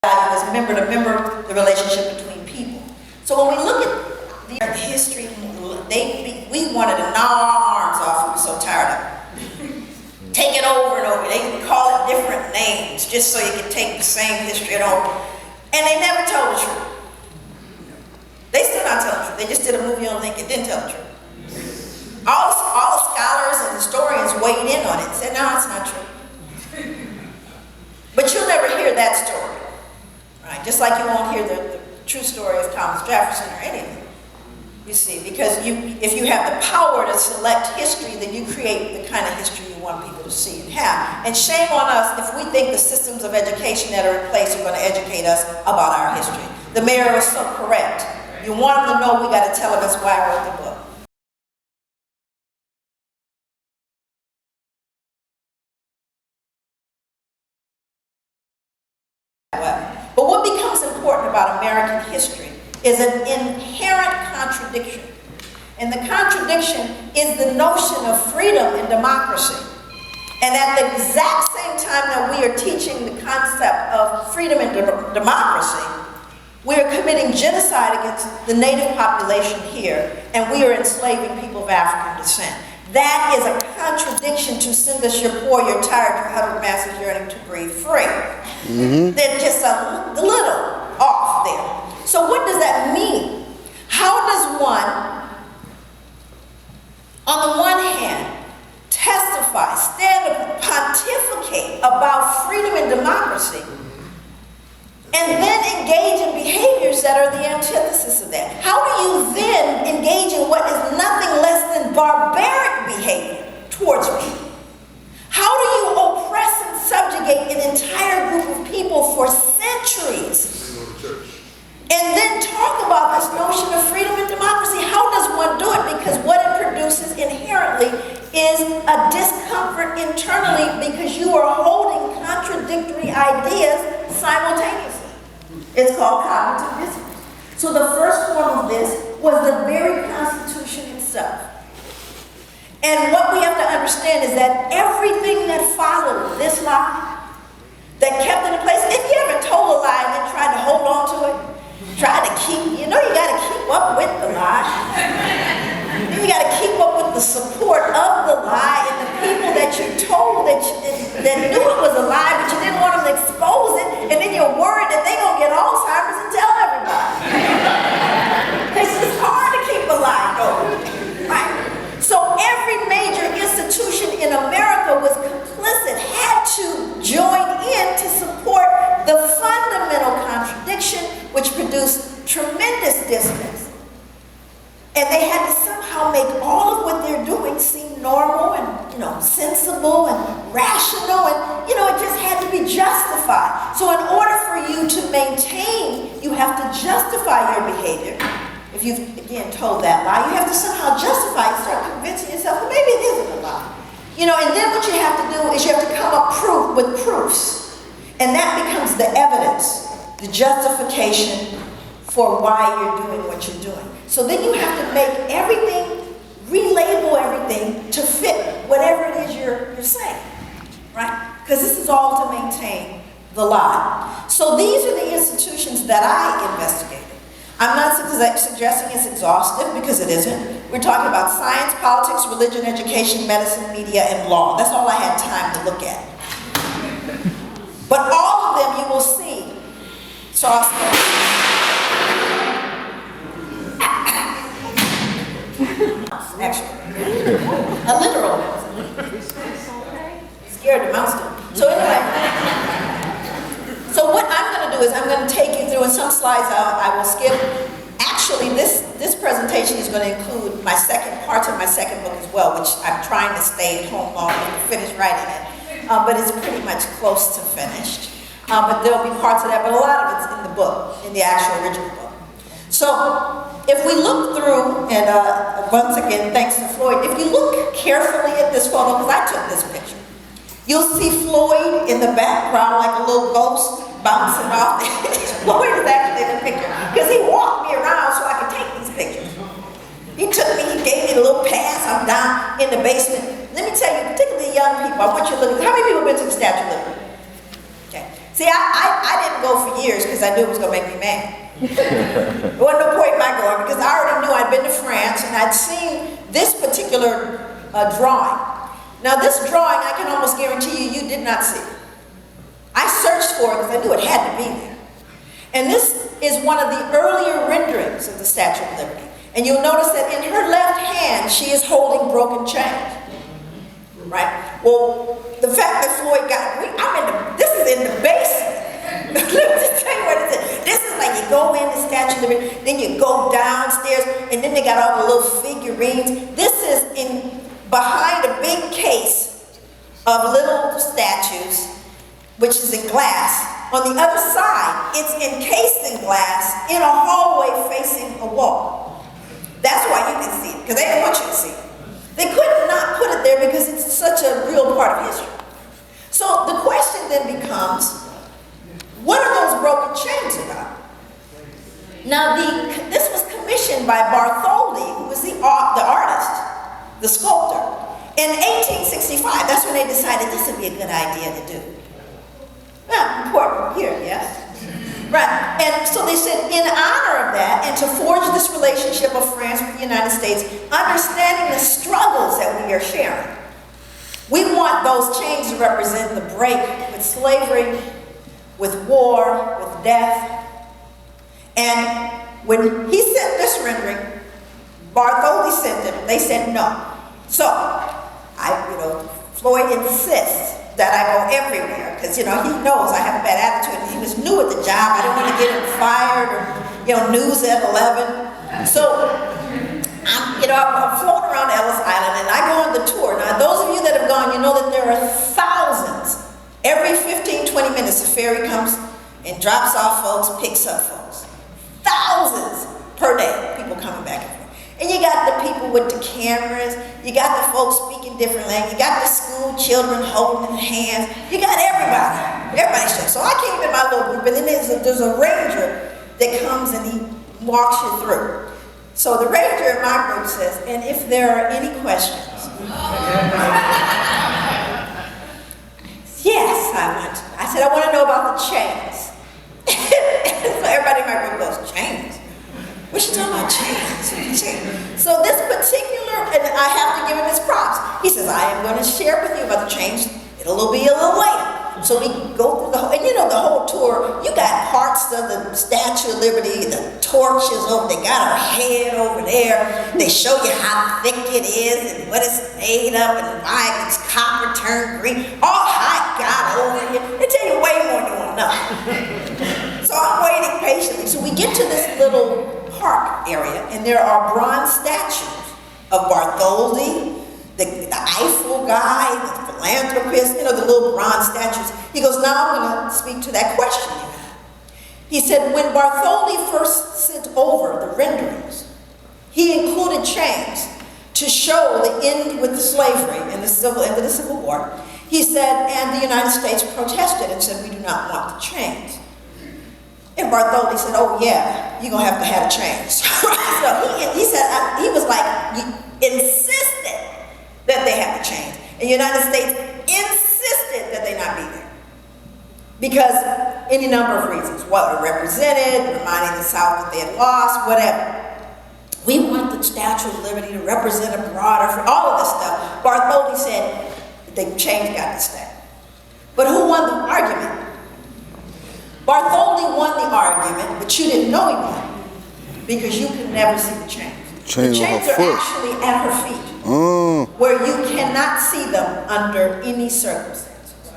as member to member, the relationship between people. So when we look at the history, we wanted to gnaw our arms off. We were so tired of it. Take it over and over. They can call it different names just so you can take the same history and over. And they never told the truth. They still not telling the truth. They just did a movie on Lincoln, didn't tell the truth. All the scholars and historians weighed in on it and said, no, it's not true. But you'll never hear that story. Right? Just like you won't hear the true story of Thomas Jefferson or anything. You see, because if you have the power to select history, then you create the kind of history you want people to see and have. And shame on us if we think the systems of education that are in place are going to educate us about our history. The mayor was so correct. You want them to know, we got to tell them that's why I wrote the book. But what becomes important about American history is an inherent contradiction. And the contradiction is the notion of freedom and democracy. And at the exact same time that we are teaching the concept of freedom and democracy, we are committing genocide against the native population here, and we are enslaving people of African descent. That is a contradiction to send us you're poor, you're tired, your huddled masses yearning to breathe free. They're just a little off there. So what does that mean? How does one, on the one hand, testify, stand up, pontificate about freedom and democracy, and then engage in behaviors that are the antithesis of that? How do you then engage in what is nothing less than barbaric behavior towards people? How do you oppress and subjugate an entire group of people for centuries? And then talk about this notion of freedom and democracy. How does one do it? Because what it produces inherently is a discomfort internally because you are holding contradictory ideas simultaneously. It's called cognitive dissonance. So the first form of this was the very Constitution itself. And what we have to understand is that everything that followed this lie, that kept it in place, if you ever told a lie and then tried to hold on to it, try to keep, you know you got to keep up with the lie. You got to keep up with the support of the lie and the people that you told that knew it was a lie, but you didn't want them to expose it, and then you're worried that they're going to get Alzheimer's and tell everybody. Because it's hard to keep a lie going, right? So every major institution in America was complicit, had to join in to support the fundamental contradiction, which produced tremendous dissonance. And they had to somehow make all of what they're doing seem normal and, sensible and rational, and, it just had to be justified. So in order for you to maintain, you have to justify your behavior. If you've, again, told that lie, you have to somehow justify it, start convincing yourself, well, maybe it isn't a lie. And then what you have to do is you have to come up with proofs. And that becomes the evidence, the justification for why you're doing what you're doing. So then you have to make everything, relabel everything to fit whatever it is you're saying, right? Because this is all to maintain the lie. So these are the institutions that I investigated. I'm not suggesting it's exhaustive, because it isn't. We're talking about science, politics, religion, education, medicine, media, and law. That's all I had time to look at. But all of them you will see. So I'll start. Actually, a literal mouse. Scared the mouse too. So anyway, so what I'm going to do is I'm going to take you through, and some slides I will skip. Actually, this presentation is going to include parts of my second book as well, which I'm trying to stay at home long enough to finish writing it. But it's pretty much close to finished. But there'll be parts of that, but a lot of it's in the book, in the actual original book. So if we look through, and once again, thanks to Floyd, if you look carefully at this photo, because I took this picture, you'll see Floyd in the background like a little ghost bouncing off. Floyd is actually in the picture, because he walked me around so I could take these pictures. He took me, he gave me a little pass. I'm down in the basement. Let me tell you, particularly young people, I want you to look. How many people have been to the Statue of Liberty? Okay. See, I didn't go for years because I knew it was going to make me mad. There wasn't no point in my going because I already knew I'd been to France and I'd seen this particular drawing. Now this drawing, I can almost guarantee you, you did not see. I searched for it because I knew it had to be there. And this is one of the earlier renderings of the Statue of Liberty. And you'll notice that in her left hand, she is holding broken chains. Right? Well, the fact that Floyd got, this is in the basement. Let me just tell you what it is. This is like you go in the Statue of Liberty, then you go downstairs, and then they got all the little figurines. This is behind a big case of little statues, which is in glass. On the other side, it's encased in glass in a hallway facing a wall. That's why you can see it, because they don't want you to see it. They could not put it there because it's such a real part of history. So the question then becomes, what are those broken chains about? Now, this was commissioned by Bartholdi, who was the artist, the sculptor. In 1865, that's when they decided this would be a good idea to do. Well, important here, yes? Right, and so they said, in honor of that, and to forge this relationship of France with the United States, understanding the struggles that we are sharing, we want those chains to represent the break with slavery, with war, with death. And when he sent this rendering, Bartholdi sent it, they said no. So, Floyd insists that I go everywhere, because, he knows I have a bad attitude. He was new at the job. I didn't want to get him fired or, news at 11. So, I'm floating around Ellis Island, and I go on the tour. Now, those of you that have gone, you know that there are thousands. Every 15, 20 minutes, a ferry comes and drops off folks, picks up folks. Thousands per day, people coming back and forth. And you got the people with the cameras, you got the folks speaking different language, you got the school children holding their hands, you got everybody. Everybody's showing. So I came in my little group, and then there's a ranger that comes and he walks you through. So the ranger in my group says, and if there are any questions. Yes, I said, I want to know about the chains. So everybody in my group goes, chains? What you talking about, chains? So this particular, and I have to give him his props. He says, I am going to share with you about the chains. It'll be a little later. So we go through the whole, and the whole tour, you got parts of the Statue of Liberty, the torches over, they got her head over there. They show you how thick it is and what it's made of and why it's copper turned green. Oh, I got over here. They tell you way more than you want to know. So I'm waiting patiently. So we get to this little park area, and there are bronze statues of Bartholdi, the Eiffel guy, the philanthropist, the little bronze statues. He goes, now I'm going to speak to that question you had. He said, when Bartholdi first sent over the renderings, he included chains to show the end with the slavery and the end of the Civil War. He said, and the United States protested and said, we do not want the chains. And Bartholdi said, oh yeah, you're going to have chains. So he said, he was like, insisted that they have the chains. And the United States insisted that they not be there. Because any number of reasons. What it represented, reminding the South that they had lost, whatever. We want the Statue of Liberty to represent a broader, all of this stuff. Bartholdi said the chains got to stay. But who won the argument? Bartholdi won the argument, but you didn't know he won. Because you could never see the chains. The chains are actually at her feet. Where you cannot see them under any circumstances.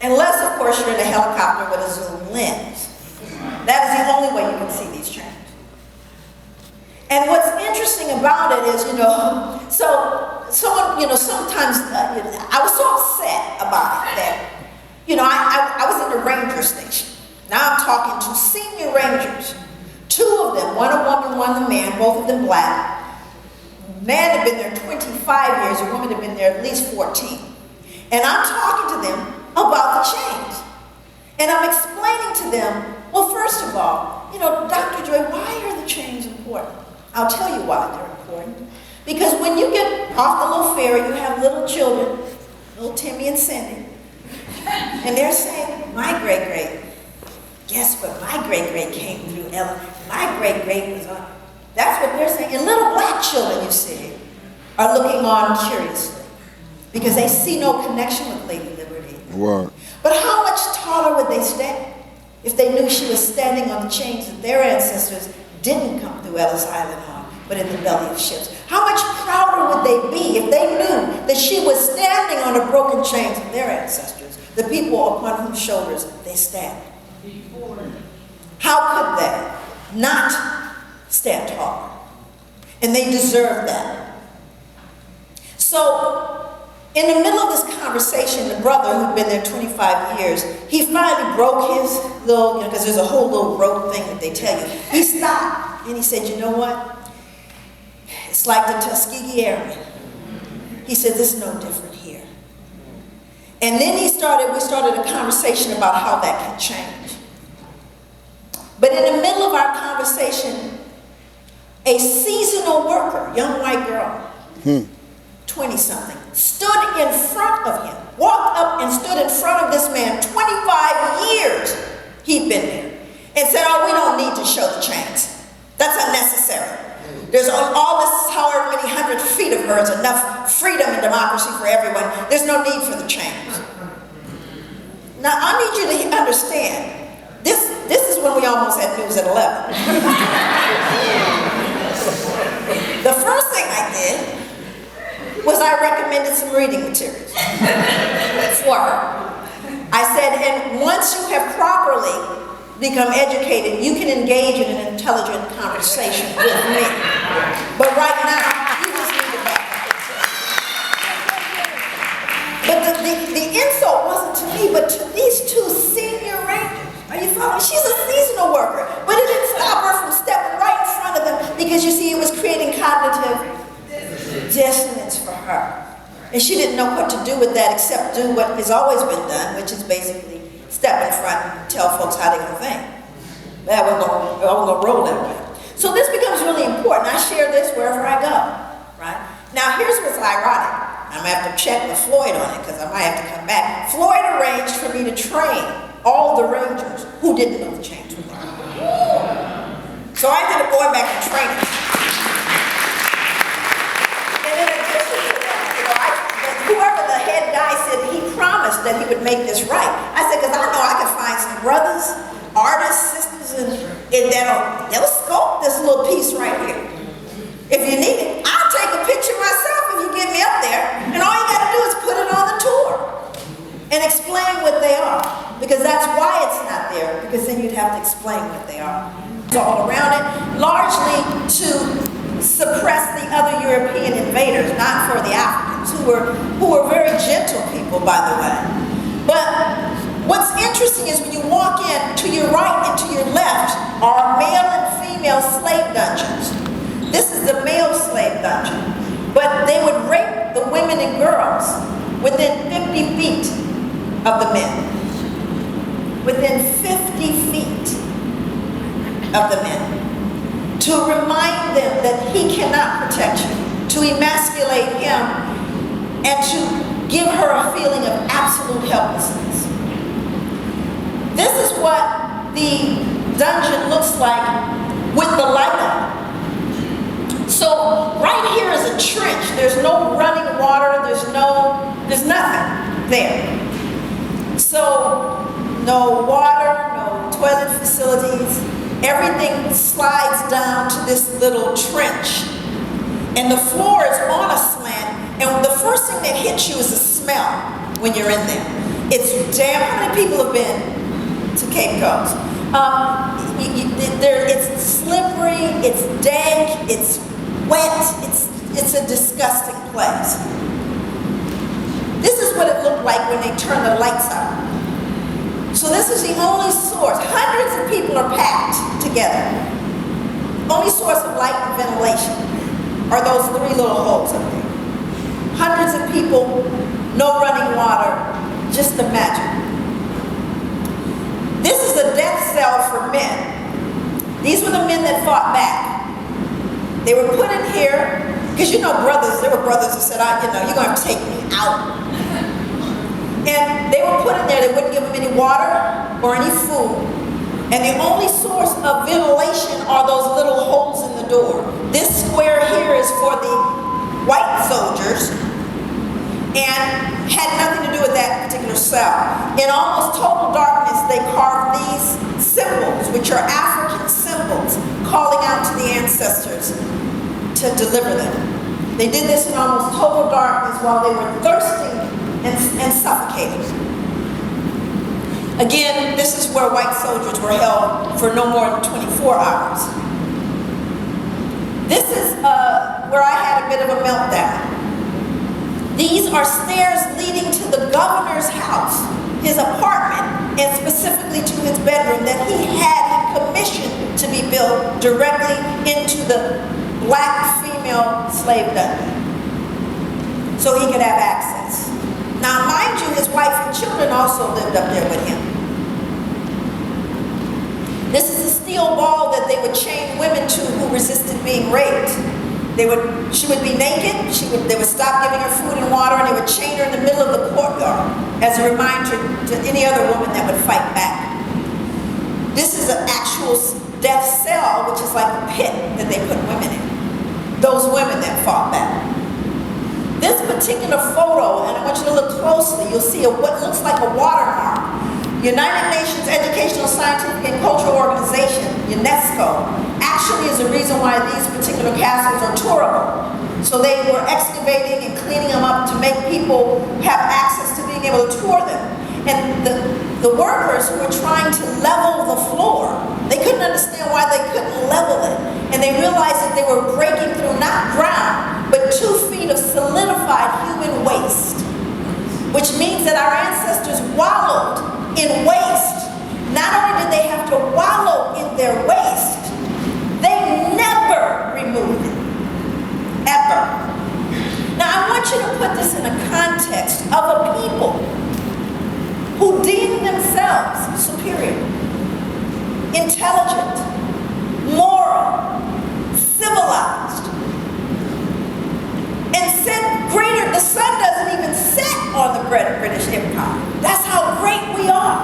Unless, of course, you're in a helicopter with a zoom lens. That is the only way you can see these chains. And what's interesting about it is, so someone, sometimes I was so upset about it that, I was in the ranger station. Now I'm talking to senior rangers. Two of them, one a woman, one a man, both of them black. Man had been there 25 years, a woman had been there at least 14. And I'm talking to them about the chains. And I'm explaining to them, well, first of all, Dr. Joy, why are the chains important? I'll tell you why they're important. Because when you get off the little ferry, you have little children, little Timmy and Cindy, and they're saying, my great-great, guess what? My great-great came through Ella. My great-great was on. That's what they're saying. And little black children, you see, are looking on curiously because they see no connection with Lady Liberty. What? But how much taller would they stand if they knew she was standing on the chains that their ancestors didn't come through Ellis Island on, but in the belly of ships? How much prouder would they be if they knew that she was standing on the broken chains of their ancestors, the people upon whose shoulders they stand? How could they not stand tall? And they deserve that. So, in the middle of this conversation, the brother who'd been there 25 years, he finally broke his little, because there's a whole little rope thing that they tell you. He stopped and he said, you know what? It's like the Tuskegee Airmen. He said, this is no different here. And then we started a conversation about how that can change. But in the middle of our conversation, a seasonal worker, young white girl, 20-something, stood in front of him, walked up and stood in front of this man, 25 years he'd been there, and said, oh, we don't need to show the chains. That's unnecessary. There's all this, however many 100 feet of her is enough freedom and democracy for everyone. There's no need for the chains. Now, I need you to understand, this is when we almost had news at 11. The first thing I did was I recommended some reading materials for her. I said, and once you have properly become educated, you can engage in an intelligent conversation with me. But right now, you just need to back up. But the insult wasn't to me, but to these two senior rangers. Are you following? She's a seasonal worker, but it didn't stop her from stepping right in front of them because you see, it was creating cognitive dissonance for her. And she didn't know what to do with that except do what has always been done, which is basically step in front and tell folks how they're going to think. But I wasn't going to roll that way. So this becomes really important. I share this wherever I go, right? Now here's what's ironic. I'm going to have to check with Floyd on it because I might have to come back. Floyd arranged for me to train all the rangers who didn't know the chains were there. So I ended up going back and training. And in addition to that, whoever the head guy said, he promised that he would make this right. I said, because I know I can find some brothers, artists, sisters, and that'll sculpt this little piece right here. If you need it, I'll take a picture myself if you get me up there, and all you got to do is put it on the tour and explain what they are, because that's why it's not there, because then you'd have to explain what they are. It's all around it, largely to suppress the other European invaders, not for the Africans, who were very gentle people, by the way. But what's interesting is when you walk in, to your right and to your left are male and female slave dungeons. This is the male slave dungeon. But they would rape the women and girls within 50 feet of the men. Within 50 feet of the men. To remind them that he cannot protect you. To emasculate him and to give her a feeling of absolute helplessness. This is what the dungeon looks like with the light on. So right here is a trench. There's no running water. There's nothing there. So no water, no toilet facilities. Everything slides down to this little trench. And the floor is on a slant. And the first thing that hits you is the smell when you're in there. It's damp. How many people have been to Cape Coast? It's slippery, it's dank, it's wet, it's a disgusting place. This is what it looked like when they turned the lights out. So this is the only source. Hundreds of people are packed together. Only source of light and ventilation are those three little holes up there. Hundreds of people, no running water, just imagine. This is a death cell for men. These were the men that fought back. They were put in here, because you know brothers, there were brothers who said, you're going to have to take me out. And they were put in there, they wouldn't give them any water or any food. And the only source of ventilation are those little holes in the door. This square here is for the white soldiers and had nothing to do with that particular cell. In almost total darkness, they carved these symbols, which are African symbols, calling out to the ancestors to deliver them. They did this in almost total darkness while they were thirsting and suffocating. Again, this is where white soldiers were held for no more than 24 hours. This is where I had a bit of a meltdown. These are stairs leading to the governor's house, his apartment, and specifically to his bedroom that he had commissioned to be built directly into the black female slave dungeon, so he could have access. Now, mind you, his wife and children also lived up there with him. This is a steel ball that they would chain women to who resisted being raped. She would be naked, they would stop giving her food and water, and they would chain her in the middle of the courtyard as a reminder to any other woman that would fight back. This is an actual death cell, which is like a pit that they put women in. Those women that fought back. This particular photo, and I want you to look closely, you'll see what looks like a watermark. United Nations Educational, Scientific, and Cultural Organization, UNESCO, actually is the reason why these particular castles are tourable. So they were excavating and cleaning them up to make people have access to being able to tour them. And the workers who were trying to level the floor, they couldn't understand why they couldn't level it. And they realized that they were breaking through not ground, but 2 feet of solidified human waste, which means that our ancestors wallowed in waste. Not only did they have to wallow in their waste, they never removed it, ever. Now I want you to put this in a context of a people who deem themselves superior, intelligent, moral, civilized, and said greater, the sun doesn't even set on the British Empire. That's how great we are.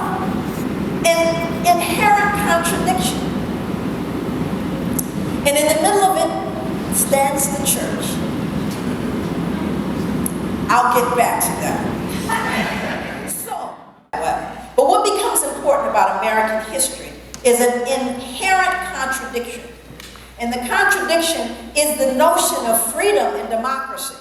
An inherent contradiction. And in the middle of it stands the church. I'll get back to that. But what becomes important about American history is an inherent contradiction. And the contradiction is the notion of freedom and democracy.